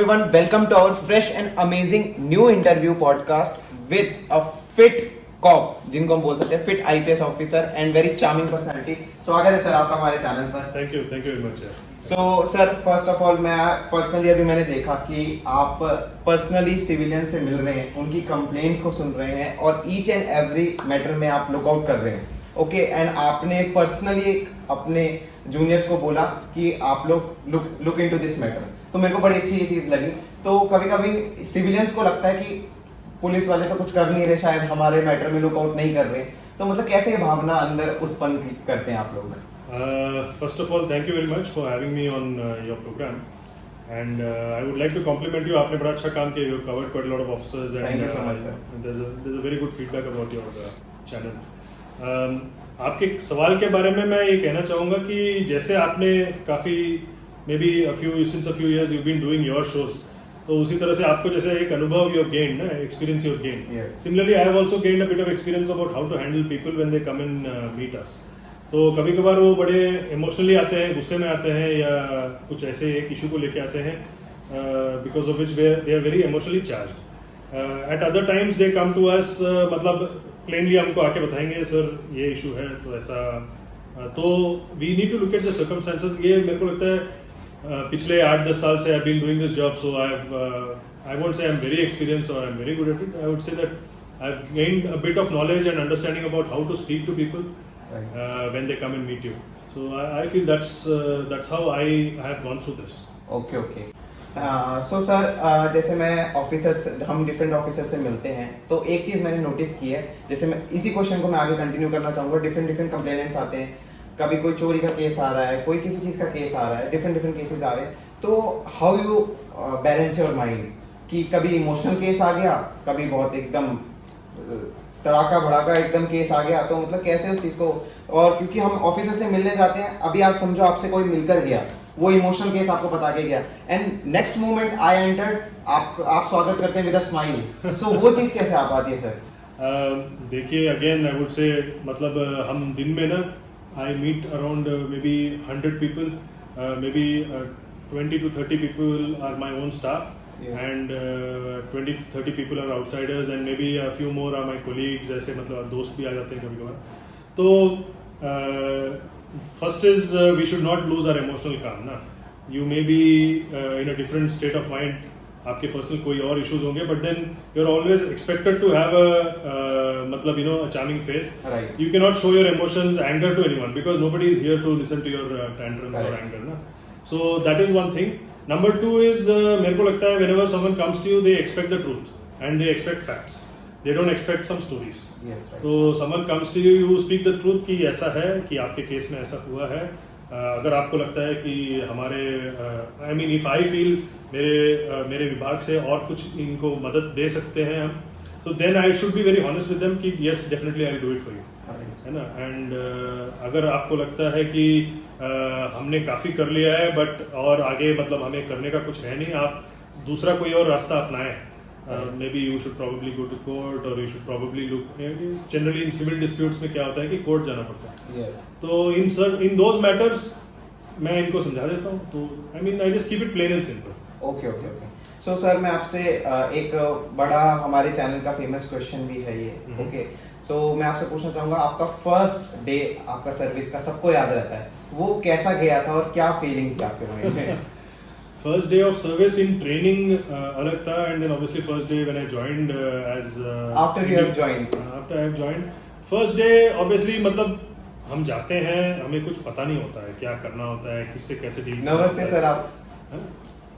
everyone, welcome to our fresh and amazing new interview podcast with a fit cop, जिनको हम बोल सकते हैं fit IPS officer and very charming personality. स्वागत है सर आपका हमारे चैनल पर. Thank you very much. So sir, first of all मैं पर्सनली अभी मैंने देखा कि आप पर्सनली सिविलियन से मिल रहे हैं, उनकी कंप्लेंट्स को सुन रहे हैं और ईच एंड एवरी मैटर में आप लुक आउट कर रहे हैं. ओके, एंड आपने पर्सनली अपने जूनियर्स को बोला कि आप लोग लुक इनटू दिस मैटर. तो मेरे को बड़ी अच्छी ये चीज़ लगी. तो कभी कभी सिविलियंस को लगता है कि पुलिस वाले तो कुछ कर नहीं रहे, शायद हमारे मैटर में लुक आउट नहीं कर रहे. तो मतलब कैसे ये भावना अंदर उत्पन्न करते हैं आप लोग? First of all, thank you very much for having me on your program. And I would like to compliment you. आपने बड़ा अच्छा काम किया. You covered quite a lot of officers. And, thank you so much, sir. And there's a very good feedback about your channel. आपके सवाल के बारे में मैं ये कहना चाहूँगा कि जैसे आपने काफ़ी maybe since a few years you've been doing your shows, तो उसी तरह से आपको जैसे एक अनुभव you have gained ना, experience you have gained. Yes. Similarly, I have also gained a bit of experience about how to handle people when they come and meet us. तो कभी कभार वो बड़े इमोशनली आते हैं, गुस्से में आते हैं या कुछ ऐसे एक इशू को लेके आते हैं because of which they are very emotionally charge. At other times they come to us, मतलब प्लेनली हमको आके बताएंगे सर ये इशू है तो ऐसा. तो we need to look at the circumstances. ये मेरे को लगता है पिछले 8-10 साल से I been doing this job, so I won't say I am very experience और I am very good at it. I would say that I have gained a bit of knowledge and understanding about how to speak to people when they come and meet you. So I feel that's how I have gone through this. Okay. So sir, जैसे मैं officers, हम different officer से मिलते हैं, तो एक चीज़ मैंने notice की है, जैसे मैं इसी क्वेश्चन को मैं आगे कंटिन्यू करना चाहूँगा. डिफरेंट कंप्लेनेंट्स आते हैं, कभी कोई चोरी का केस आ रहा है, कोई किसी चीज़ का केस आ रहा है, डिफरेंट केसेस आ रहे हैं. तो how you balance your mind कि कभी इमोशनल केस आ गया, कभी बहुत एकदम तड़ाका भड़ाका एकदम केस आ गया, तो मतलब कैसे उस चीज़ को. और क्योंकि हम ऑफिसर से मिलने जाते हैं, अभी आप समझो आपसे कोई मिलकर गया, वो इमोशनल केस आपको बता के गया, and next moment I entered, आप स्वागत करते हैं विद अ स्माइल. सो वो चीज़ कैसे आ पाती है सर? देखिए, अगेन आई वुड से, मतलब हम दिन में ना I meet around may be 100 people, may be 20 to 30 people are my own staff. Yes. And 20 to 30 people are outsiders and maybe a few more are my colleagues. ऐसे मतलब दोस्त भी आ जाते हैं कभी कभार. तो first is we should not lose our emotional calm ना. You may be in a different state of mind. आपके पर्सनल कोई और इश्यूज होंगे, but then you are always expected to have मतलब a charming face. Right. You cannot show your emotions, anger to anyone because nobody is here to listen to your tantrums or anger ना. So that is one thing. Number 2 is मेरे को लगता है whenever someone comes to you, they expect the truth and they expect facts. They don't expect some stories. Yes, right. तो someone comes to you, you speak the truth कि ऐसा है, कि आपके केस में ऐसा हुआ है. अगर आपको लगता है कि हमारे I mean if I feel मेरे विभाग से और कुछ इनको मदद दे सकते हैं हम, so then I should be very honest with them कि yes definitely I'll do it for you. है ना. एंड अगर आपको लगता है कि हमने काफ़ी कर लिया है बट और आगे मतलब हमें करने का कुछ है नहीं, आप दूसरा कोई और रास्ता अपनाएं. Maybe you should probably go to court और you should probably look. Generally in civil disputes में क्या होता है कि कोर्ट जाना पड़ता है. Yes. तो इन दोज मैटर्स मैं इनको समझा देता हूँ. तो I mean I just keep it plain and simple. Okay. So sir, मैं आपसे एक बड़ा हमारे चैनल का फेमस क्वेश्चन भी है ये. ओके. सो मैं आपसे पूछना चाहूँगा, आपका फर्स्ट डे आपका सर्विस का सबको याद रहता है, वो कैसा गया था और क्या फीलिंग थी आपके माइंड में? First day of service in training अलग था, and then obviously first day when I joined as after you have joined. After I have joined, first day obviously मतलब हम जाते हैं, हमें कुछ पता नहीं होता है क्या करना होता है, किससे कैसे डील. नर्वस थे सर आप?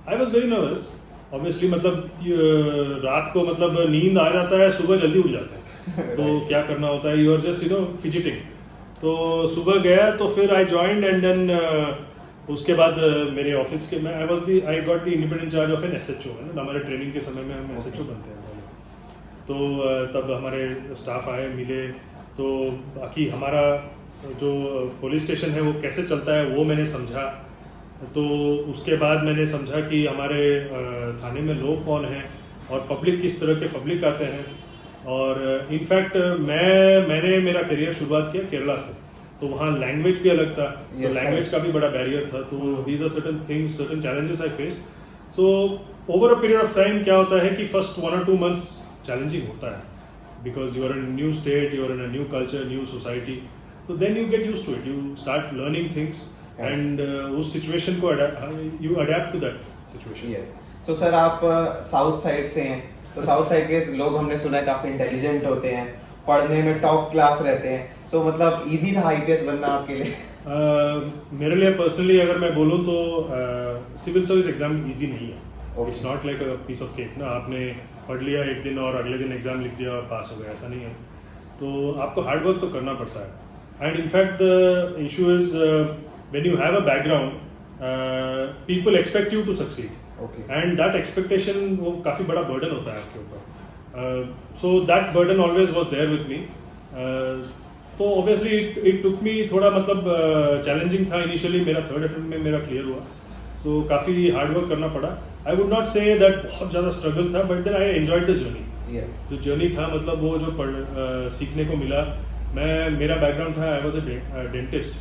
I was very nervous. Obviously मतलब रात को मतलब नींद आ जाता है, सुबह जल्दी उठ जाते हैं. तो क्या करना होता है, यू आर जस्ट फिजिटिंग. तो सुबह गया, तो फिर आई ज्वाइंड एंड देन उसके बाद मेरे ऑफिस के मैं I got the independent charge of an SHO. है ना, हमारे ट्रेनिंग के समय में हम SHO बनते हैं पहले. तो तब हमारे स्टाफ आए, मिले, तो बाकी हमारा जो पुलिस स्टेशन है वो कैसे चलता है वो मैंने समझा. तो उसके बाद मैंने समझा कि हमारे थाने में लोग कौन हैं और पब्लिक किस तरह के पब्लिक आते हैं. और इनफैक्ट मैंने मेरा करियर शुरुआत किया केरला से, तो वहाँ लैंग्वेज भी अलग था. तो लैंग्वेज का भी बड़ा बैरियर था. तो these are certain things, certain challenges I face. So over a period of time क्या होता है कि फर्स्ट 1 or 2 months चैलेंजिंग होता है because you are in new state, you are in a new culture, new society, तो then you get use to it, you start learning things and उस situation को you adapt to that situation. Yes. So sir आप south side से हैं, तो south side के लोग हमने सुना है काफी इंटेलिजेंट होते हैं, पढ़ने में टॉप क्लास रहते हैं, सो मतलब इजी था आईपीएस बनना आपके लिए? मेरे लिए पर्सनली अगर मैं बोलूँ तो सिविल सर्विस एग्जाम इजी नहीं है। Okay. It's not like a piece of cake ना, आपने पढ़ लिया एक दिन और अगले दिन एग्जाम लिख दिया और पास हो गया, ऐसा नहीं है। तो आपको हार्ड वर्क तो करना पड़ता है। And in fact the issue is when you have a background people expect you to succeed, Okay. And that expectation वो काफ़ी बड़ा बर्डन होता है आपके ऊपर। So that burden always was there with me. तो ऑब्वियसली इट टुक मी थोड़ा मतलब चैलेंजिंग था इनिशियली, मेरा थर्ड अटेम्प्ट में मेरा क्लियर हुआ, सो काफ़ी हार्ड वर्क करना पड़ा। I would not say that बहुत ज़्यादा स्ट्रगल था, but then I enjoyed the journey. Yes. जो जर्नी था मतलब वो जो सीखने को मिला। मेरा बैकग्राउंड था, आई वॉज अ डेंटिस्ट,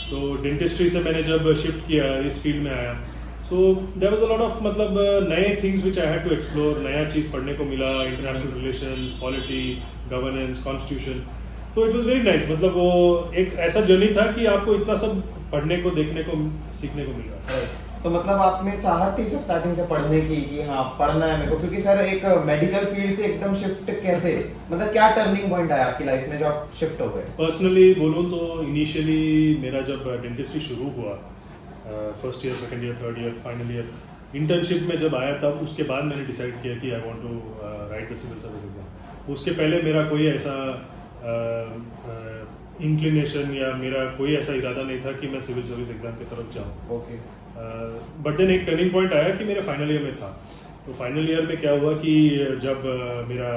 तो डेंटिस्ट्री से मैंने जब शिफ्ट किया इस फील्ड में आया, so there was a lot of मतलब नए things which I had to explore, नया चीज़ पढ़ने को मिला, international relations, polity, governance, constitution. तो इट वाज वेरी नाइस, मतलब वो एक ऐसा जर्नी था कि आपको इतना सब पढ़ने को, देखने को, सीखने को मिल रहा है। तो मतलब आप में चाहत थी सर स्टार्टिंग से पढ़ने की कि हाँ पढ़ना है मेरे को, क्योंकि सर एक मेडिकल फील्ड से एकदम शिफ्ट कैसे, मतलब क्या टर्निंग पॉइंट आया आपकी लाइफ में जो आप शिफ्ट हो गए? पर्सनली बोलूँ तो इनिशियली मेरा जब डेंटिस्ट्री शुरू हुआ, first year, second year, third year, final year, internship में जब आया तब उसके बाद मैंने डिसाइड किया कि I want to write the civil service exam. उसके पहले मेरा कोई ऐसा इंक्लिनेशन या मेरा कोई ऐसा इरादा नहीं था कि मैं सिविल सर्विस एग्जाम की तरफ जाऊँ। ओके। बट देन एक टर्निंग पॉइंट आया कि मेरे फाइनल ईयर में था। तो फाइनल ईयर में क्या हुआ कि जब मेरा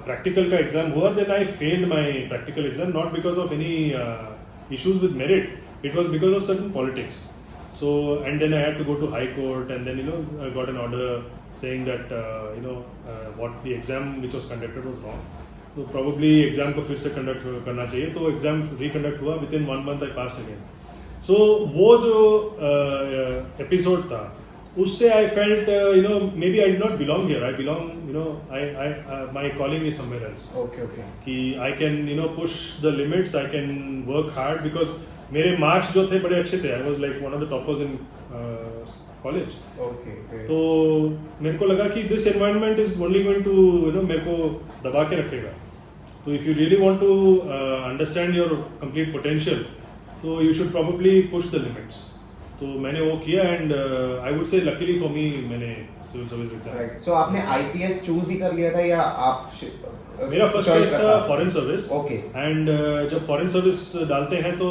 प्रैक्टिकल का एग्जाम हुआ, then I failed my practical exam, not because of any issues with merit, it was because of certain politics. So and then I had to go to High Court, and then I got an order saying that what the exam which was conducted was wrong. So probably exam को फिर से conduct करना चाहिए, तो exam reconduct हुआ, within 1 month I passed again. So वो जो episode था, उससे I felt maybe I did not belong here. I belong, my calling is somewhere else. Okay. कि I can push the limits, I can work hard because मेरे marks जो थे बड़े अच्छे थे, I was like one of the toppers in college. Okay. तो मेरे को लगा कि this environment is only going to मेरे को दबा के रखेगा। तो if you really want to understand your complete potential, तो you should probably push the limits. तो मैंने वो किया, and I would say luckily for me मैंने सिविल सर्विस एग्जाम। राइट। सो आपने आईपीएस चूज ही कर लिया था या आप मेरा फर्स्ट चॉइस था फॉरेन सर्विस। ओके। एंड जब फॉरेन सर्विस डालते हैं तो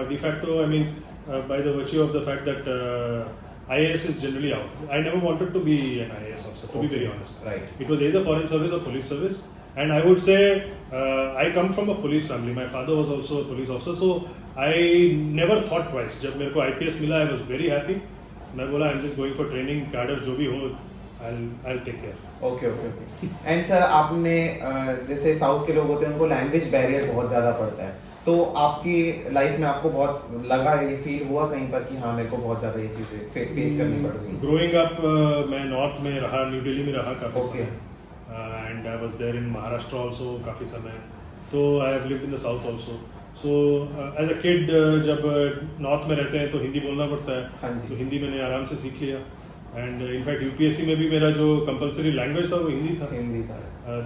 de facto, I mean by the virtue of the fact that IAS is generally out. I never wanted to be an IAS officer, to be very honest. Right. It was either foreign service or police service, and I would say I come from a police family. My father was also a police officer, so I never thought twice. जब मेरे को IPS मिला, I was very happy. मैं बोला I'm just going for training, cadre जो भी हो, I'll take care. Okay. And sir आपने जैसे साउथ के लोग होते हैं उनको लैंग्वेज बैरियर बहुत ज़्यादा पड़ता है, तो आपकी लाइफ में आपको बहुत लगा, ये फील हुआ कहीं पर कि हाँ मेरे को बहुत ज़्यादा ये चीज़ें फेस करनी पड़ रही? ग्रोइंग अप मैं नॉर्थ में रहा, न्यू दिल्ली में रहा काफ़ी Okay. समय, and I was there in Maharashtra also काफ़ी समय, तो I have lived in the south also. So as a kid जब नॉर्थ में रहते हैं तो हिंदी बोलना पड़ता है। हाँ जी। तो हिंदी मैंने आराम से सीख लिया, एंड इनफैक्ट यूपीएससी में भी मेरा जो कंपलसरी लैंग्वेज था वो हिंदी था। हिंदी था।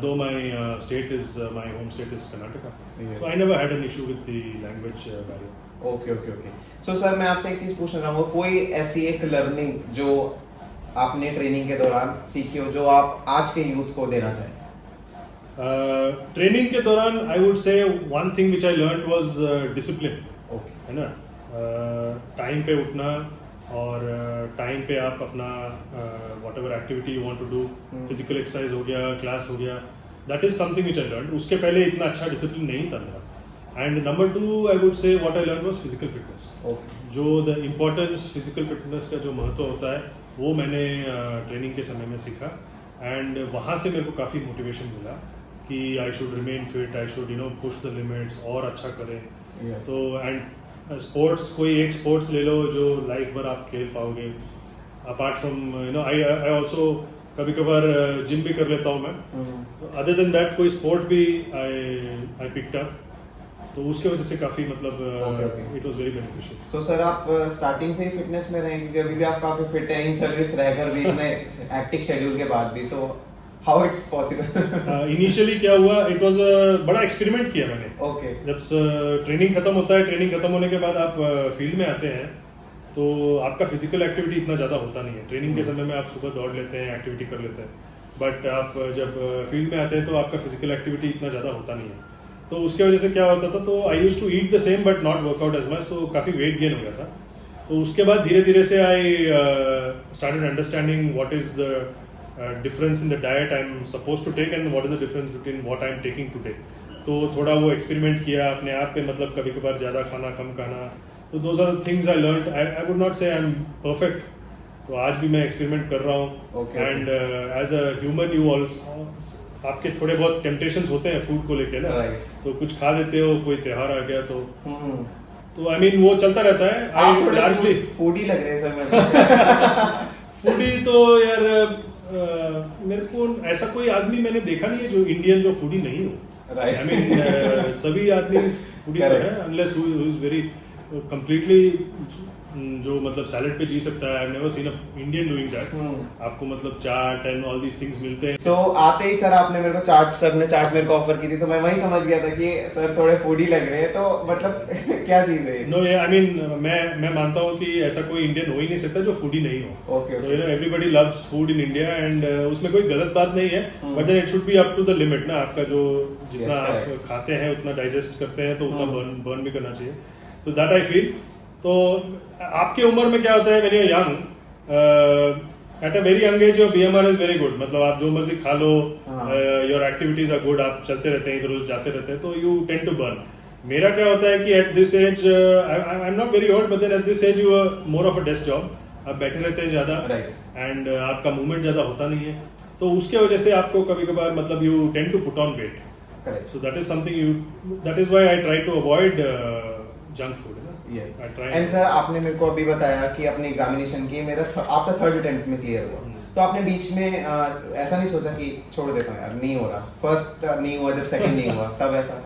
दो my state is my home state is Karnataka, Yes. So I never had an issue with the language barrier. Okay. So sir मैं आपसे एक चीज़ पूछना चाहूँगा, कोई ऐसी एक लर्निंग जो आपने ट्रेनिंग के दौरान सीखी हो जो आप आज के यूथ को देना चाहें? ट्रेनिंग के दौरान आई वुड से one thing which I learn was discipline. Okay. है ना, टाइम पे उठना, और टाइम पे आप अपना whatever activity you want to do, physical exercise हो गया, क्लास हो गया, that is something which I learn. उसके पहले इतना अच्छा डिसिप्लिन नहीं था मेरा। And number 2 I would say what I learn was physical fitness. Okay. जो द इम्पोर्टेंस फिजिकल फिटनेस का जो महत्व होता है वो मैंने ट्रेनिंग के समय में सीखा, एंड वहाँ से मेरे को काफ़ी मोटिवेशन मिला कि I should remain fit, I should push the limits और अच्छा करें। Yes. तो एंड स्पोर्ट्स, कोई एक स्पोर्ट्स ले लो जो लाइफ भर आप खेल पाओगे। Apart from you know I also कभी कभार जिम भी कर लेता हूँ मैं। अदर देन दैट कोई स्पोर्ट भी आई पिक्ड अप, तो उसके वजह से काफ़ी मतलब it was very beneficial. So sir आप स्टार्टिंग से ही फिटनेस में रहे, क्योंकि अभी भी आप काफी फिट हैं इन सर्विस रहकर भी, इतने हैक्टिक शेड्यूल के बाद भी, so how it's possible? Initially क्या हुआ, इट वाज बड़ा एक्सपेरिमेंट किया मैंने। ओके। जब ट्रेनिंग खत्म होता है, ट्रेनिंग खत्म होने के बाद आप फील्ड में आते हैं तो आपका फिजिकल एक्टिविटी इतना ज़्यादा होता नहीं है। ट्रेनिंग के समय में आप सुबह दौड़ लेते हैं, एक्टिविटी कर लेते हैं, बट आप जब फील्ड में आते हैं तो आपका फिजिकल एक्टिविटी इतना ज़्यादा होता नहीं है। तो उसके वजह से क्या होता था, तो I use to eat the same but not workout as much, तो काफ़ी वेट गेन हो गया था। तो उसके बाद धीरे धीरे से I started understanding what is the difference in the diet I am suppose to take and what is the difference between what I am taking to take. तो थोड़ा वो एक्सपेरिमेंट किया अपने आप पे, मतलब कभी कभार ज़्यादा खाना कम खाना। तो those are the things I learned. I would not say I M perfect, तो आज भी मैं एक्सपेरिमेंट कर रहा हूँ। And as a human you also, आपके थोड़े बहुत टेम्पटेशंस होते हैं फूड को लेके ना, तो कुछ खा लेते हो, कोई त्योहार आ गया तो आई मीन वो चलता रहता है। आप थोड़े लार्जली फूडी लग रहे हैं सर मेरे फूडी तो यार मेरे को ऐसा कोई आदमी मैंने देखा नहीं है जो इंडियन जो फूडी नहीं हो। आई मीन सभी आदमी फूडी तो है, unless who is very completely जो मतलब सैलेड पे जी सकता है। I never seen a Indian doing that. आपको मतलब चाट एंड ऑल दीस थिंग्स मिलते हैं। सो आते ही सर आपने मेरे को चाट, सर ने चाट मेरे को ऑफर की थी, तो मैं वही समझ गया था कि सर थोड़े फूडी लग रहे हैं, तो मतलब क्या चीज है? नो ये आई मीन मैं मानता हूँ कि ऐसा कोई इंडियन हो ही नहीं सकता जो फूडी नहीं हो। तो you know everybody loves food in India and उसमें कोई गलत बात नहीं है, but then it should be up to the limit ना। आपका जो जितना आप खाते हैं उतना डाइजेस्ट करते हैं, तो उतना बर्न भी करना चाहिए। तो दैट आई फील। तो आपके उम्र में क्या होता है, when you are young, at a very young age your BMR is very good, मतलब आप जो मर्जी खा लो, योर एक्टिविटीज आर गुड, आप चलते रहते हैं, इधर उधर जाते रहते हैं, तो यू टेंड टू बर्न। मेरा क्या होता है कि at this age I am not very old, but then at this age you are more of a desk job, आप बैठे रहते हैं ज्यादा, एंड आपका मूवमेंट ज्यादा होता नहीं है, तो उसके वजह से आपको कभी कभार मतलब you tend to put on weight. So that is something you, that is why I try to avoid junk food. Yes. And sir आपने मेरे को अभी बताया कि अपने एग्जामिनेशन की मेरा आपका थर्ड अटेम्प्ट में क्लियर हुआ, तो आपने बीच में ऐसा नहीं सोचा कि छोड़ देता हूँ यार, नहीं हो रहा, फर्स्ट नहीं हुआ, जब सेकंड नहीं हुआ तब ऐसा?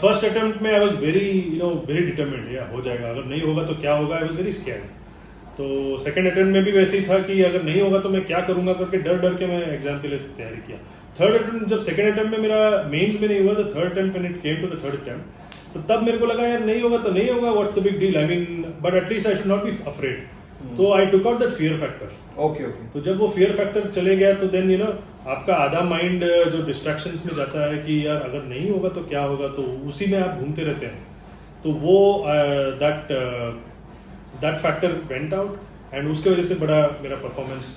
फर्स्ट अटेम्प्ट में I was very very determined, या हो जाएगा, अगर नहीं होगा तो क्या होगा, आई वाज वेरी स्कैर्ड। तो सेकंड अटेम्प्ट में भी वैसे ही था कि अगर नहीं होगा तो मैं क्या करूंगा करके डर डर के मैं एग्जाम के लिए तैयारी किया। थर्ड अटेम्प्ट, जब सेकंड अटेम्प्ट में मेरा मेंस में नहीं हुआ, तो third attempt when it came to the third attempt, तो तब मेरे को लगा यार नहीं होगा तो नहीं होगा, what's the big deal, I mean but at least I should not be afraid. तो I took out that fear factor. Okay. तो जब वो फियर फैक्टर चले गया, तो देन यू नो आपका आधा माइंड जो डिस्ट्रैक्शंस में जाता है कि यार अगर नहीं होगा तो क्या होगा, तो उसी में आप घूमते रहते हैं। तो वो that factor went out, and उसके वजह से बड़ा मेरा परफॉर्मेंस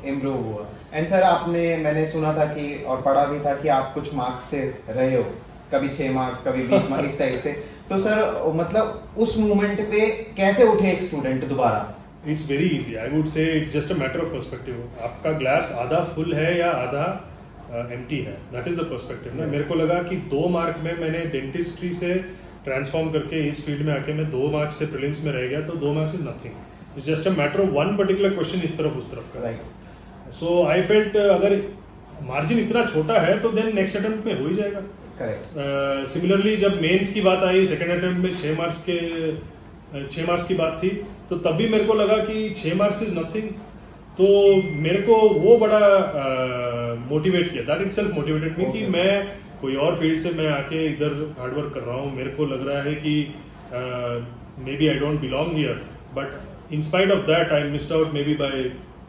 इम्प्रूव हुआ। एंड सर आपने, मैंने सुना था कि और पढ़ा भी था कि आप कुछ मार्क्स से रहे हो, कभी 6 मार्क्स कभी 20 मार्क्स इस टाइप से, तो सर मतलब उस मोमेंट पे कैसे उठे एक स्टूडेंट दोबारा? It's very easy, I would से it's just a matter of perspective. आपका ग्लास आधा फुल है या आधा एम्प्टी है, दैट इज द पर्सपेक्टिव ना। मेरे को लगा कि 2 मार्क में मैंने डेंटिस्ट्री से ट्रांसफॉर्म करके इस फील्ड में आके मैं 2 मार्क्स से प्रीलिम्स में रह गया, तो 2 marks is nothing, it's just a matter of one particular question इस तरफ उस तरफ का। सो आई फेल्ट अगर मार्जिन इतना छोटा है तो देन नेक्स्ट अटेम्प्ट में हो ही जाएगा। सिमिलरली जब मेंस की बात आई, सेकंड अटेम्प्ट में 6 मार्क्स की बात थी, तो तब भी मेरे को लगा कि 6 मार्क्स इज नथिंग, तो मेरे को वो बड़ा मोटिवेट किया, दैट इटसेल्फ मोटिवेटेड मी कि मैं कोई और फील्ड से मैं आके इधर हार्डवर्क कर रहा हूँ, मेरे को लग रहा है कि may be I don't belong here, but in spite of that I missed out may be by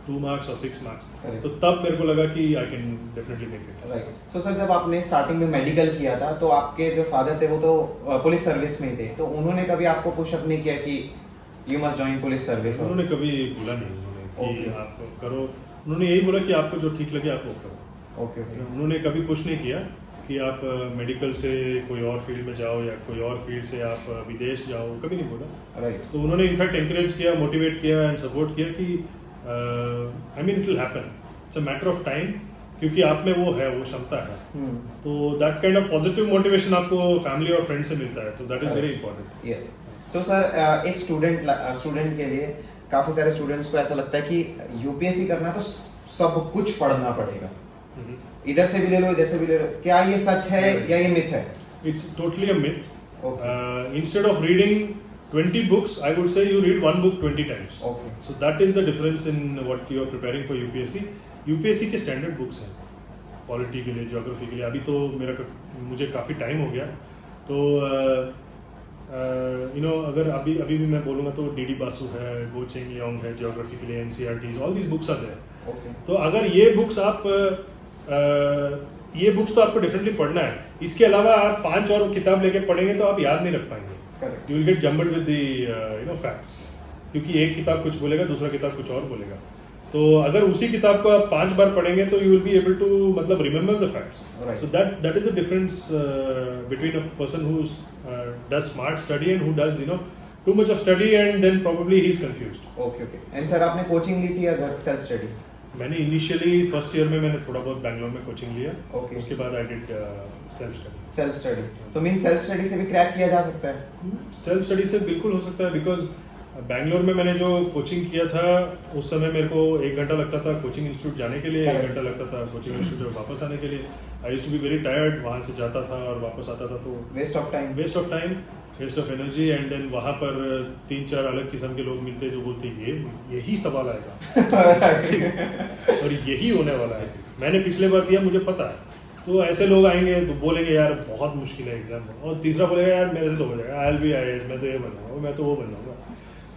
2 marks और 6 मार्क्स। तो तब मेरे को लगा कि I can definitely make it. Right. So sir जब आपने स्टार्टिंग में मेडिकल किया था, तो आपके जो फादर थे वो तो पुलिस सर्विस में थे, तो उन्होंने कभी आपको पुशअप नहीं किया कि you must join police service? उन्होंने कभी बोला नहीं उन्होंने कि आप करो, उन्होंने यही बोला कि आपको जो ठीक लगे आप वो करो। ओके। उन्होंने कभी पुश नहीं किया कि आप मेडिकल से कोई और फील्ड में जाओ या कोई और फील्ड से आप विदेश जाओ, कभी नहीं बोला। राइट। तो उन्होंने इनफैक्ट एनकरेज किया, मोटिवेट किया एंड सपोर्ट किया कि I mean it will happen, it's a matter of time, क्योंकि आप में वो है, वो क्षमता है। तो that kind of positive motivation आपको फैमिली और फ्रेंड से मिलता है, तो that is very important. Yes. So sir एक स्टूडेंट के लिए काफी सारे स्टूडेंट्स को ऐसा लगता है कि यूपीएससी करना है तो सब कुछ पढ़ना पड़ेगा, इधर से भी ले लो इधर से भी ले लो, क्या ये सच है या ये मिथ है? It's totally a myth. Okay. Instead of reading 20 books, I would say you read one book 20 times. Okay. So that is the difference in what you are preparing for UPSC. UPSC के standard books हैं, polity के लिए, geography के लिए. अभी तो मुझे काफ़ी टाइम हो गया, तो अगर अभी भी मैं बोलूँगा तो डी बासु है, गो चेंग लियोंग है, ज्योग्राफी के लिए, NCERTs, all these books are there. Okay. तो अगर ये बुक्स तो आपको डेफिनेटली पढ़ना है. इसके अलावा आप 5 और किताब लेके पढ़ेंगे तो आप याद नहीं रख पाएंगे. You will get jumbled with the facts, क्योंकि एक किताब कुछ बोलेगा, दूसरा किताब कुछ और बोलेगा. तो अगर उसी किताब को आप 5 बार पढ़ेंगे तो you will be able to मतलब remember the facts. So that is the difference between a person who does smart study and who does too much of study and then probably he is confused. Okay. And sir आपने coaching ली थी या घर self study? मैंने initially first year में मैंने थोड़ा बहुत बैंगलोर में कोचिंग लिया. Okay. उसके बाद आई डिड सेल्फ स्टडी. तो मीन सेल्फ स्टडी से भी क्रैक किया जा सकता है? सेल्फ स्टडी से बिल्कुल हो सकता है, बिकॉज बैंगलोर में मैंने जो कोचिंग किया था उस समय मेरे को 1 घंटा लगता था कोचिंग इंस्टीट्यूट जाने के लिए, 1 घंटा लगता था कोचिंग इंस्टीट्यूट वापस आने के लिए. I used to be very tired. वहाँ से जाता था और वापस आता था तो waste of time, waste of energy. And then वहाँ पर 3-4 अलग किस्म के लोग मिलते जो बोलते यही सवाल आएगा और यही होने वाला है. मैंने पिछले बार दिया, मुझे पता है. तो ऐसे लोग आएंगे तो बोलेंगे यार बहुत मुश्किल है एग्जाम, और तीसरा बोलेगा यार मेरे से तो हो जाएगा, आई विल बी IAS, मैं तो ये बन जाऊंगा, मैं तो वो बन जाऊंगा.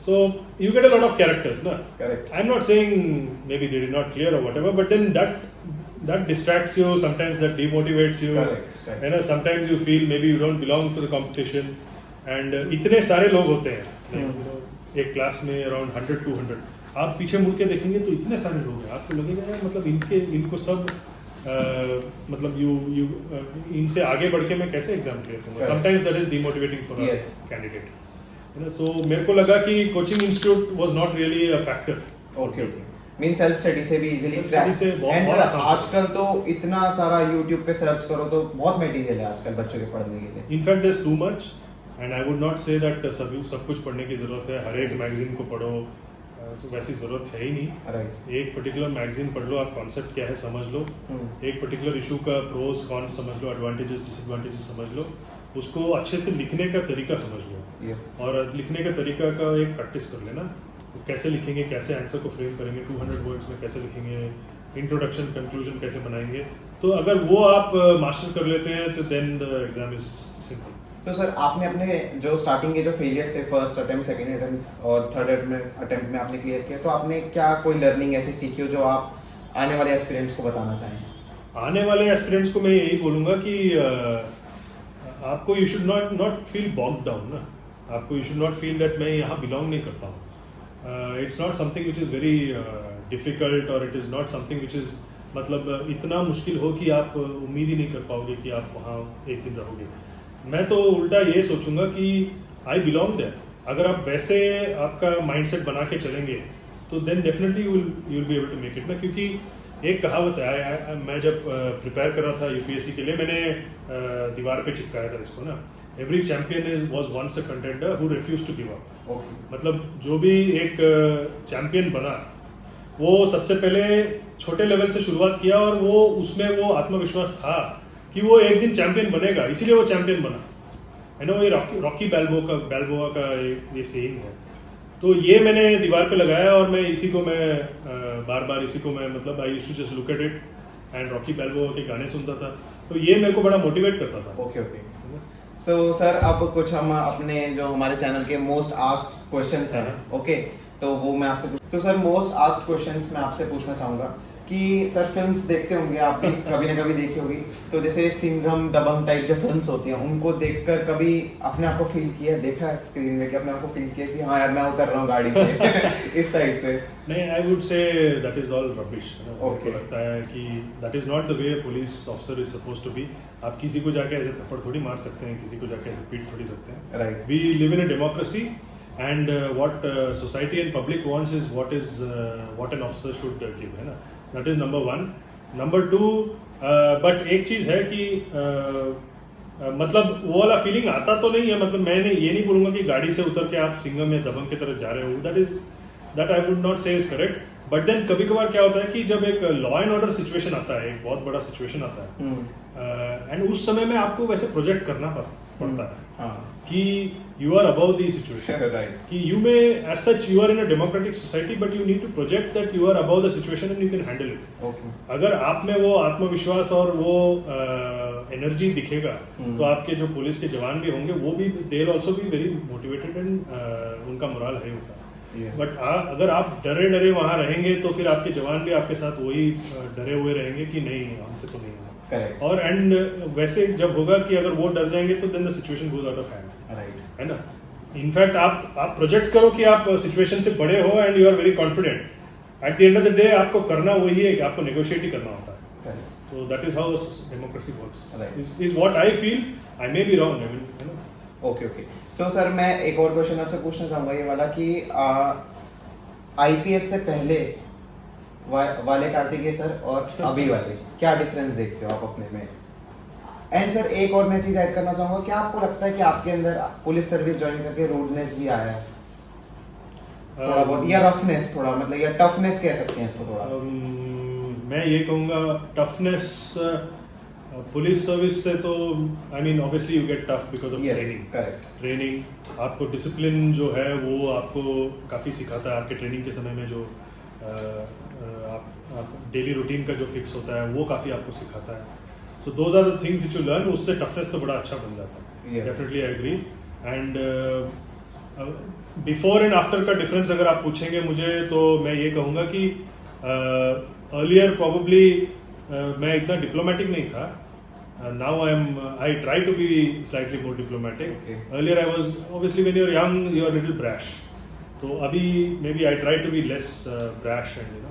So you get a lot of characters, na? Correct. I'm not saying maybe they did not clear or whatever, but then that distracts you. Sometimes that demotivates you. Correct. And sometimes you feel maybe you don't belong to the competition. And इतने सारे लोग होते हैं, एक class में around 100-200. आप पीछे मुड़ के देखेंगे तो इतने सारे लोग हैं, आपको लगेगा यार मतलब इनको सब मतलब इनसे आगे बढ़ के मैं कैसे एग्जाम क्लियर करूँगा. Sometimes that is demotivating for a candidate. So मेरे को लगा कि coaching institute was not really a factor. Okay. Mean self study से भी इजीली क्रैक. एंड सर आजकल तो इतना सारा YouTube पे सर्च करो तो बहुत मटेरियल है आजकल बच्चों के पढ़ने के लिए. In fact there is too much and I would not say that सब कुछ पढ़ने की जरूरत है. हर एक मैगजीन को पढ़ो, वैसी जरूरत है ही नहीं. राइट. एक पर्टिकुलर मैगजीन पढ़ लो, आप कॉन्सेप्ट क्या है समझ लो, एक पर्टिकुलर इशू का प्रोज कॉन्स समझ लो, एडवांटेजेस डिसएडवांटेजेस समझ लो, उसको अच्छे से लिखने का तरीका समझ लो. और लिखने का तरीका का एक प्रैक्टिस कर लेना. तो कैसे लिखेंगे, कैसे आंसर को फ्रेम करेंगे, 200 वर्ड्स में कैसे लिखेंगे, इंट्रोडक्शन कंक्लूजन कैसे बनाएंगे. तो अगर वो आप मास्टर कर लेते हैं तो then the exam is simple. तो सर आपने अपने जो स्टार्टिंग के जो फेलियर्स थे, फर्स्ट अटेम्प्ट, सेकंड अटेम्प्ट और थर्ड अटेम्प्ट में आपने क्लियर किया, तो आपने क्या कोई लर्निंग ऐसी सीखी हो जो आप आने वाले एस्पिरेंट्स को बताना चाहें? आने वाले एस्पिरेंट्स को मैं यही बोलूँगा कि आपको you should not feel bogged down ना. आपको you should not feel that मैं यहाँ बिलोंग नहीं करता हूँ. It's not something which is very difficult और it is not something which is मतलब इतना मुश्किल हो कि आप उम्मीद ही नहीं कर पाओगे कि आप वहाँ एक दिन रहोगे. मैं तो उल्टा ये सोचूंगा कि आई बिलोंग देयर. अगर आप वैसे आपका माइंडसेट बना के चलेंगे तो then definitely you will be able to make it ना. क्योंकि एक कहावत है, मैं जब प्रिपेयर कर रहा था यूपीएससी के लिए, मैंने दीवार पे चिपकाया था इसको ना, every champion was once a contender who refuse to give up. मतलब जो भी एक चैम्पियन बना वो सबसे पहले छोटे लेवल से शुरुआत किया और वो उसमें वो आत्मविश्वास था कि वो एक दिन चैंपियन बनेगा, इसीलिए वो चैंपियन बना है ना. ये रॉकी बैल्बोआ का ये सेइंग है. तो ये मैंने दीवार पे लगाया और मैं इसी को मैं बार बार इसी को मैं मतलब I used to just look at it and Rocky Balboa के गाने सुनता था. तो ये मेरे को बड़ा मोटिवेट करता था. ओके. सो सर अब कुछ हम अपने जो हमारे चैनल के मोस्ट आस्क्ड क्वेश्चंस हैं, ओके, तो वो मैं आपसे सर मोस्ट आस्क्ड क्वेश्चंस मैं आपसे पूछना चाहूँगा कि सर फिल्म्स देखते होंगे आप भी, कभी ना कभी देखी होगी. तो जैसे सिंघम, दबंग टाइप जो फिल्म्स होती हैं उनको देखकर कभी अपने आप को फील किया, देखा है स्क्रीन में कि अपने आप को फील किया कि हाँ यार मैं उतर रहा हूँ गाड़ी से इस टाइप से? नहीं, I would say that is all rubbish. Okay. लगता है कि that is not the way police officer is suppose to be. आप किसी को जाके ऐसे थप्पड़ थोड़ी मार सकते हैं, किसी को जाके ऐसे पीट थोड़ी सकते हैं. Right. We live in a democracy and what society and public wants is what an officer should give, है ना. That is number one. Number two, but एक चीज़ है कि मतलब वो वाला फीलिंग आता तो नहीं है. मतलब मैंने ये नहीं बोलूँगा कि गाड़ी से उतर के आप सिंघम या दबंग की तरफ जा रहे हो. दैट आई वुड नॉट से इज करेक्ट, बट देन कभी कभार क्या होता है कि जब एक लॉ एंड ऑर्डर सिचुएशन आता है, एक बहुत बड़ा सिचुएशन आता है, एंड उस समय में आपको वैसे प्रोजेक्ट करना पड़ता है कि you are above the situation, right, कि you may as such you are in a democratic society but you need to project that you are above the situation and you can handle it. Okay, अगर आप में वो आत्मविश्वास और वो energy दिखेगा तो आपके जो पुलिस के जवान भी होंगे वो भी they will also be very motivated and उनका मोरल हाई होता है। बट अगर आप डरे डरे वहां रहेंगे तो फिर आपके जवान भी आपके साथ वही डरे हुए रहेंगे कि नहीं हमसे तो नहीं होगा। करेक्ट, और एंड वैसे जब होगा कि अगर वो डर जाएंगे तो then the situation goes out of hand, right, है ना। इनफैक्ट आप प्रोजेक्ट करो कि आप सिचुएशन से बड़े हो and you are very confident, at the end of the day आपको करना वही है कि आपको नेगोशिएट ही करना होता है। So that is how democracy works. Right. Is what I feel. I may be wrong. I mean, you know. Okay okay. So sir मैं एक और क्वेश्चन आपसे पूछना चाहूँगा ये वाला कि आईपीएस से पहले वाले कार्तिकेय सर और अभी वाले क्या डिफरेंस देखते हो आप अपने में? एंड सर एक और मैं चीज़ ऐड करना चाहूँगा, क्या आपको लगता है कि आपके अंदर पुलिस सर्विस ज्वाइन करके रूडनेस भी आया है थोड़ा बहुत, या रफनेस थोड़ा, मतलब या टफनेस कह सकते हैं इसको थोड़ा? मैं ये कहूँगा टफनेस पुलिस सर्विस से तो I mean obviously you get tough because of training. Correct, training आपको डिसिप्लिन जो है वो आपको काफ़ी सिखाता है। आपके ट्रेनिंग के समय में जो आप डेली रूटीन का जो फिक्स होता है वो काफ़ी आपको सिखाता है। So those are the things which you learn, उससे टफनेस तो बड़ा अच्छा बन जाता है। Definitely I agree. And before and after का डिफरेंस अगर आप पूछेंगे मुझे तो मैं ये कहूँगा कि अर्लियर प्रोबेबली मैं इतना डिप्लोमेटिक नहीं था। Now I try to be slightly more diplomatic. Earlier I was obviously when you are young you are little brash, तो अभी may be I try to be less brash and you know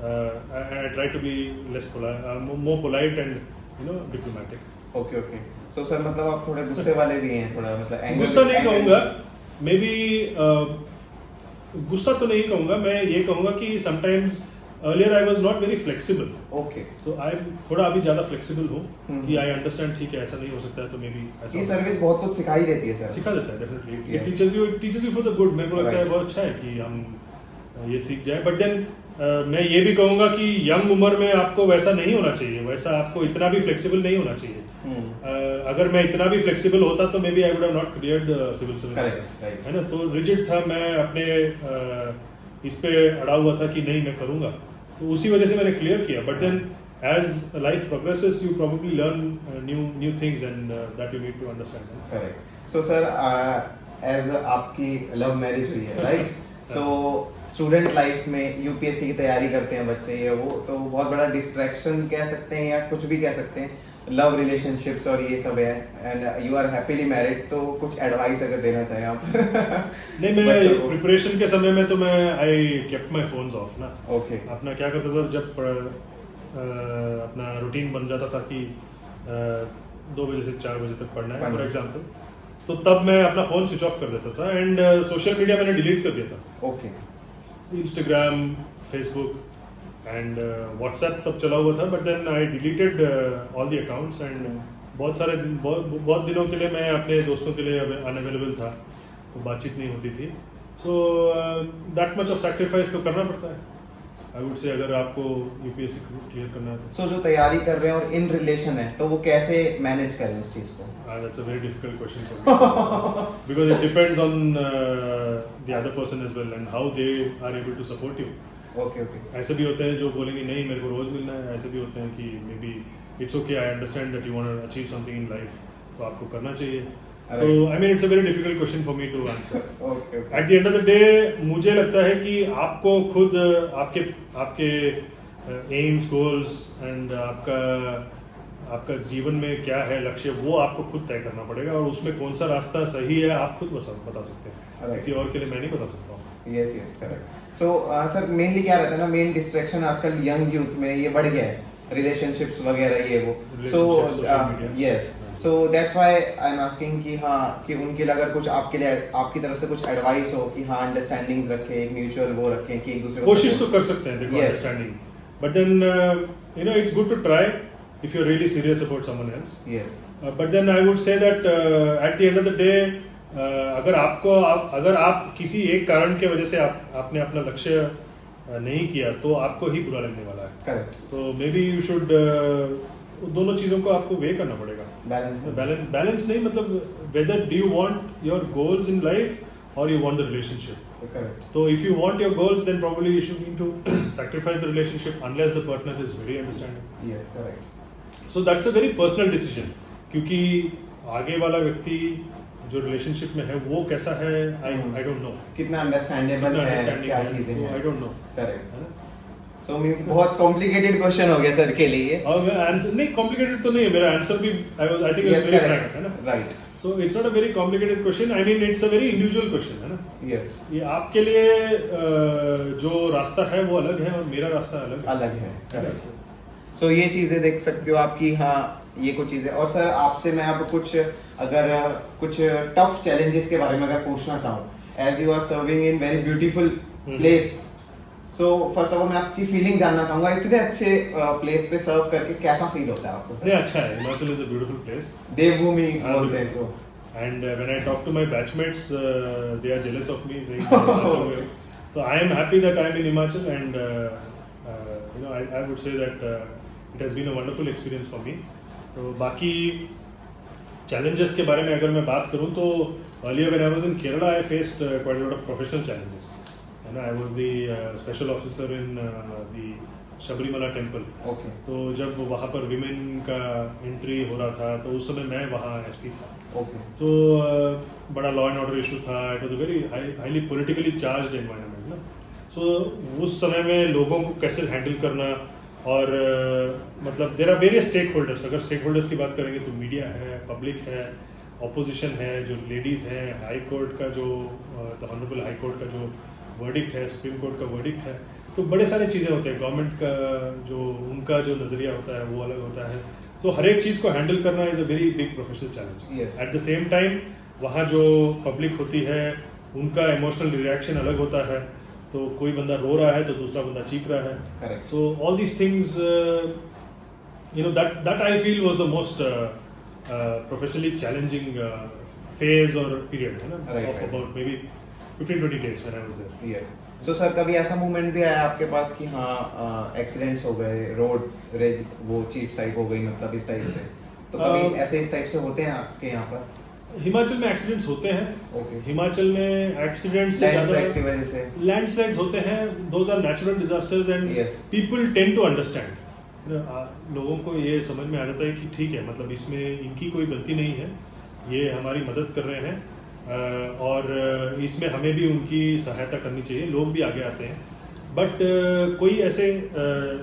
I try to be less more polite and you know diplomatic. Okay okay. So sir मतलब आप थोड़े गुस्से वाले भी हैं, थोड़ा मतलब गुस्सा नहीं कहूँगा, मे बी गुस्सा तो नहीं कहूँगा, मैं ये कहूँगा कि sometimes earlier I was not very flexible. Okay, तो आई थोड़ा अभी ज़्यादा फ्लेक्सिबल हूँ कि आई अंडरस्टैंड ठीक है ऐसा नहीं हो सकता है, तो मे बी ऐसा ये सर्विस बहुत कुछ सिखा ही देती है सर। सिखा देता है definitely. It teaches you for the good. मेरे को लगता है बहुत अच्छा है कि हम ये सीख जाए। बट देन मैं ये भी कहूँगा कि यंग उम्र में आपको वैसा नहीं होना चाहिए, वैसा आपको इतना भी फ्लेक्सिबल नहीं होना चाहिए। अगर मैं इतना भी फ्लेक्सिबल होता तो may be I would have not cleared the civil service, है ना। तो रिजिड था मैं, अपने इस पे अड़ा हुआ था कि नहीं मैं करूँगा, तो उसी वजह से मैंने क्लियर किया। But then as life progresses you probably learn new things and that you need to understand. Correct. So sir as आपकी लव मैरिज हुई है, राइट? सो स्टूडेंट लाइफ में यूपीएससी की तैयारी करते हैं बच्चे, ये वो तो बहुत बड़ा डिस्ट्रैक्शन कह सकते हैं या कुछ भी कह सकते हैं, लव रिलेशनशिप्स और ये सब है, and you are happily married. तो कुछ एडवाइस अगर देना चाहें आप? नहीं, मैं प्रिपरेशन के समय में तो मैं I kept my phones of ना। ओके। अपना क्या करता था जब अपना रूटीन बन जाता था कि 2 बजे से 4 बजे तक पढ़ना है फॉर एग्जांपल, तो तब मैं अपना फ़ोन स्विच ऑफ कर देता था एंड सोशल मीडिया मैंने डिलीट कर दिया था। Okay. Instagram, Facebook and WhatsApp तब चला हुआ था, but then I deleted all the accounts and बहुत दिनों के लिए मैं अपने दोस्तों के लिए अनअवेलेबल था, तो बातचीत नहीं होती थी। So that much of sacrifice तो करना पड़ता है आई वुड से, अगर आपको यूपीएससी क्लियर करना है तो। सो जो तैयारी कर रहे हैं और इन रिलेशन है तो वो कैसे मैनेज करें उस चीज को? That's a very difficult question for me because it depends on the other person as well and how they are able to support you. Okay okay. ऐसे भी होते हैं जो बोलेंगे नहीं मेरे को रोज मिलना है, ऐसे भी होते हैं कि may be it's okay, I understand that you want to achieve something in life, तो आपको करना चाहिए। तो I mean it's a very difficult question for me to answer. At the end of the day मुझे लगता है कि आपको खुद आपके एम्स, गोल्स एंड आपका जीवन में क्या है लक्ष्य, वो आपको खुद तय करना पड़ेगा, और उसमें कौन सा रास्ता सही है आप खुद बता सकते हैं, किसी और के लिए मैं नहीं बता सकता हूँ। Yes yes, correct. So sir mainly क्या रहता है ना, मेन डिस्ट्रैक्शन आजकल यंग यूथ में ये बढ़ गया है, रिलेशनशिप्स वगैरह ये वो। So yes, so that's why I am asking कि हाँ कि उनके लिए अगर कुछ आपके लिए आपकी तरफ से कुछ एडवाइस हो कि हाँ अंडरस्टैंडिंग्स रखें, एक म्यूचुअल वो रखें कि एक दूसरे को कोशिश तो कर सकते हैं देखो understanding, but then you know it's good to try if you're really serious about someone else. Yes. But then I would say that at the end of the day, अगर आप किसी एक कारण के वजह से आपने अपना लक्ष्य नहीं किया तो आपको ही बुरा लगने वाला है। करेक्ट। तो मे बी यू शुड दोनों चीज़ों को आपको वे करना पड़ेगा। बैलेंस नहीं, मतलब whether do you want your goals in life और you want the relationship. Correct. So if you want your goals, then probably you should need to sacrifice the relationship unless the partner is very understanding. Yes, correct. So that's a very personal decision, क्योंकि आगे वाला व्यक्ति जो relationship में है वो कैसा है, I don't know. कितना अंडरस्टैंडेबल है, क्या चीजें हैं, I don't know. Correct. So means बहुत कॉम्प्लिकेटेड क्वेश्चन हो गया सर के लिए। और मेरा आंसर नहीं कॉम्प्लिकेटेड तो नहीं है, मेरा आंसर भी I think it's very frank, है ना? Right. So it's not a very complicated question. I mean it's a very individual question, है ना? Yes. ये आपके लिए जो रास्ता है वो अलग है और मेरा रास्ता अलग है। करेक्ट। सो ये चीजें देख सकते हो आपकी, हाँ ये कुछ चीजें। और सर आपसे मैं अब कुछ टफ चैलेंजेस के बारे में अगर पूछना चाहूँ, as you are serving in very beautiful place, so first of all मैं आपकी फीलिंग जानना चाहूंगा, इतने अच्छे प्लेस पे सर्व करके कैसा फील होता है आपको? नहीं, अच्छा है, Himachal is a beautiful place, देवभूमि बोलते हैं इसको। And when I talk to my batchmates they are jealous of me, saying so I am happy that I am in Himachal, and you know I would say that it has been a wonderful experience for me. तो बाकी challenges के बारे में अगर मैं बात करूँ तो earlier when I was in Kerala I faced quite a lot of professional challenges. And I was the special officer in the Sabarimala temple. Okay. तो जब वहाँ पर विमेन का एंट्री हो रहा था तो उस समय मैं वहाँ एसपी था। Okay. तो बड़ा लॉ एंड ऑर्डर इशू था, it was a very highly politically charged environment ना। सो उस समय में लोगों को कैसे हैंडल करना, और मतलब there are various stakeholders. अगर स्टेक होल्डर्स की बात करेंगे तो मीडिया है, पब्लिक है, ऑपोजिशन है, जो लेडीज़ हैं, हाई कोर्ट का जो द ऑनरेबल हाई कोर्ट का जो वर्डिक्ट है, सुप्रीम कोर्ट का वर्डिक्ट है, तो बड़े सारे चीज़ें होते हैं। गवर्नमेंट का जो उनका जो नज़रिया होता है वो अलग होता है। तो हर एक चीज़ को हैंडल करना is a very big professional challenge. At the same time वहाँ जो पब्लिक होती है उनका इमोशनल रिएक्शन अलग होता है। तो कोई बंदा रो रहा है तो दूसरा बंदा चीख रहा है। So all these things you know that I feel was the most professionally challenging phase और पीरियड, है ना, of about may be 15-20 days when I was there. Yes. So sir कभी ऐसा मोमेंट भी आया आपके पास कि हाँ एक्सीडेंट्स हो गए, रोड रेज वो चीज टाइप हो गई, मतलब इस टाइप से, तो कभी ऐसे इस टाइप से होते हैं आपके यहाँ पर? हिमाचल में एक्सीडेंट्स होते हैं। Okay. हिमाचल में एक्सीडेंट्स से लैंडस्लाइड्स की वजह से लैंडस्लाइड्स होते हैं, those are natural disasters and people tend to understand. लोगों को ये समझ में आ जाता है कि ठीक है, मतलब इसमें इनकी कोई गलती नहीं है, ये हमारी मदद कर रहे हैं और इसमें हमें भी उनकी सहायता करनी चाहिए। लोग भी आगे आते हैं। बट कोई ऐसे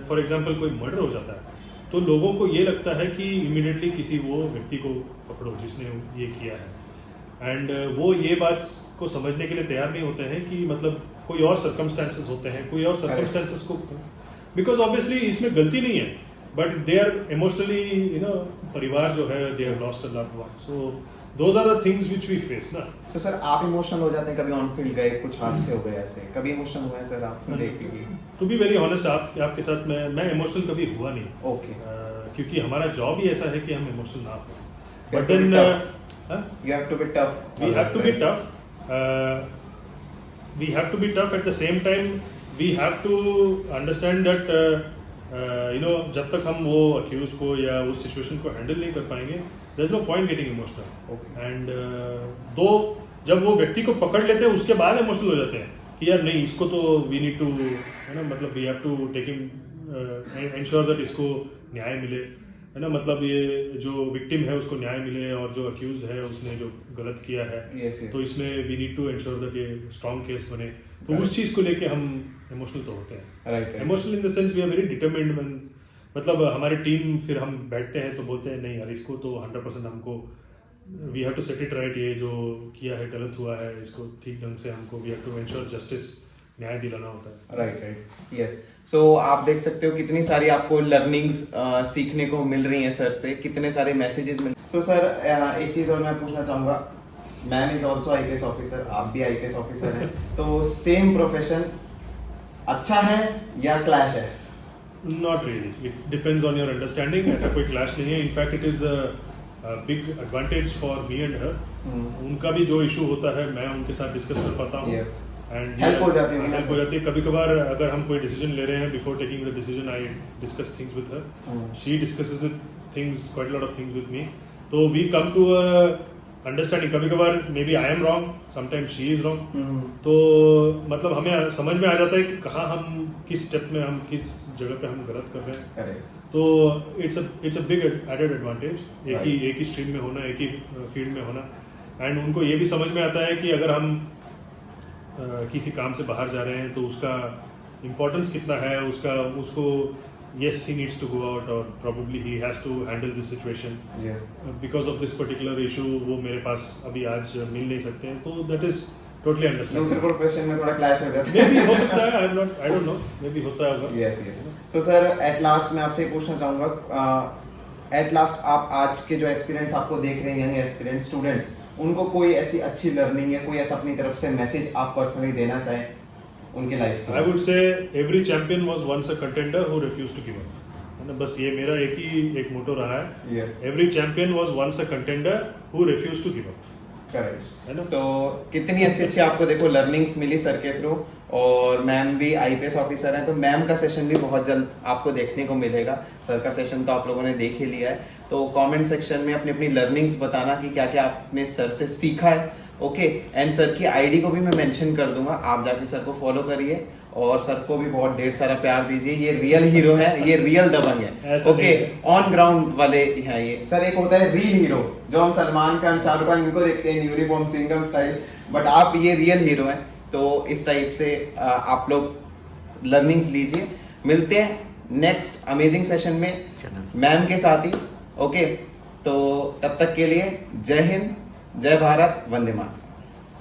फॉर एग्जांपल कोई मर्डर हो जाता है तो लोगों को ये लगता है कि इमीडिएटली किसी वो व्यक्ति को पकड़ो जिसने ये किया है, एंड वो ये बात को समझने के लिए तैयार नहीं होते हैं कि मतलब कोई और सर्कमस्टेंसेस होते हैं, कोई और सर्कमस्टेंसेस को, बिकॉज ऑब्वियसली इसमें गलती नहीं है, but they are emotionally you know, परिवार जो है they have lost a loved one. So those are the things which we face ना। तो सर आप इमोशनल हो जाते हैं कभी, ऑन फील्ड गए, कुछ हादसे हो गए ऐसे, कभी इमोशनल हुआ है सर आप देख के? टू बी वेरी ऑनेस्ट आपके साथ मैं इमोशनल कभी हुआ नहीं। ओके। क्योंकि हमारा जॉब ही ऐसा है कि हम इमोशनल ना हो। But then you have to be tough. We have to be tough. We have to be tough at the same time. We have to understand that you know, जब तक हम वो अक्यूज को या उस सिचुएशन को हैंडल नहीं कर पाएंगे, there is no point getting emotional. And दो जब वो व्यक्ति को पकड़ लेते हैं उसके बाद इमोशनल हो जाते हैं कि यार नहीं, इसको तो we need to, है ना, मतलब we have to take him ensure that इसको न्याय मिले, है ना, मतलब ये जो विक्टिम है उसको न्याय मिले और जो अक्यूज है उसने जो गलत किया है, तो इसमें we need to ensure that ये स्ट्रॉन्ग केस बने। तो उस चीज़ को लेके हम इमोशनल तो होते हैं। Emotional in the sense we are very determined, मतलब हमारी टीम फिर हम बैठते हैं तो बोलते हैं नहीं यार, इसको तो 100% हमको we have to set it right, ये जो किया है गलत हुआ है, इसको ठीक ढंग से हमको we have to ensure justice, न्याय दिलाना होता है। राइट। यस। सो आप देख सकते हो कितनी सारी आपको लर्निंग्स सीखने को मिल रही हैं सर से, कितने सारे मैसेजेस मिल। सो सर एक चीज़ और मैं पूछना चाहूँगा, ma'am is also IPS officer, आप भी आईपीएस ऑफिसर हैं, तो सेम प्रोफेशन अच्छा है या क्लैश है? Not really, it depends on your understanding. ऐसा कोई क्लैश नहीं है। In fact it is big advantage for me and her. उनका भी जो इशू होता है मैं उनके साथ डिस्कस कर पाता हूँ Yes. एंड Help हो जाती है, हेल्प हो जाती है। कभी कभार अगर हम कोई डिसीजन ले रहे हैं, before taking the decision I discuss things with her, she discusses things quite lot of things with me, तो वी कम टू अंडरस्टैंडिंग। कभी कभार may be I am wrong, sometimes she is wrong, तो मतलब हमें समझ में आ जाता है कि कहाँ हम किस स्टेप में, हम किस जगह पे हम गलत कर रहे हैं। Correct. तो it's a big added advantage एक ही स्ट्रीम में होना, एक ही फील्ड में होना। एंड उनको ये भी समझ में आता है कि अगर हम किसी काम से बाहर जा रहे हैं तो उसका इम्पोर्टेंस कितना है, उसको yes he needs to go out or probably he has to handle this situation Yes. because of this particular issue, वो मेरे पास अभी आज मिल नहीं सकते हैं, तो that is totally दूसरे understandable। प्रोफेशन में थोड़ा क्लैश हो जाता है। Maybe हो सकता है, I don't know, maybe होता होगा। Yes yes. So sir at last मैं आपसे ये पूछना चाहूँगा, एट लास्ट आप आज के जो एक्सपीरियंस आपको देख रहे हैं यंग एक्सपीरियंस स्टूडेंट्स, उनको कोई ऐसी अच्छी लर्निंग या कोई ऐसा अपनी तरफ से मैसेज आप पर्सनली देना चाहें उनके लाइफ को? I would say every champion was once a contender who refused to give up, है ना। बस ये मेरा एक मोटो रहा है। Yes. Every champion was once a contender who refused to give up, correct है ना। सो कितनी अच्छी अच्छी आपको देखो लर्निंग्स मिली सर के थ्रू, और मैम भी आईपीएस ऑफिसर हैं, तो मैम का सेशन भी बहुत जल्द आपको देखने को मिलेगा। सर का सेशन तो आप लोगों ने देख ही लिया है, तो कमेंट सेक्शन में अपनी अपनी लर्निंग्स बताना कि क्या क्या आपने सर से सीखा है। ओके, एंड सर की आईडी को भी मैं मेंशन कर दूंगा, आप जाके सर को फॉलो करिए और सर को भी बहुत ढेर सारा प्यार दीजिए। ये रियल हीरो है, ये रियल दबंग है। ऐसा ओके, नहीं है। ऑन ग्राउंड वाले हैं ये। सर एक होता है रियल हीरो, जो हम सलमान खान, शाहरुख खान इनको देखते हैं यूनिफॉर्म सिंगम स्टाइल, बट आप ये रियल हीरो हैं। तो इस टाइप से आप लोग लर्निंग्स लीजिए। मिलते हैं नेक्स्ट अमेजिंग सेशन में मैम के साथ ही। ओके, तो तब तक के लिए जय हिंद, जय भारत, वंदे मातरम।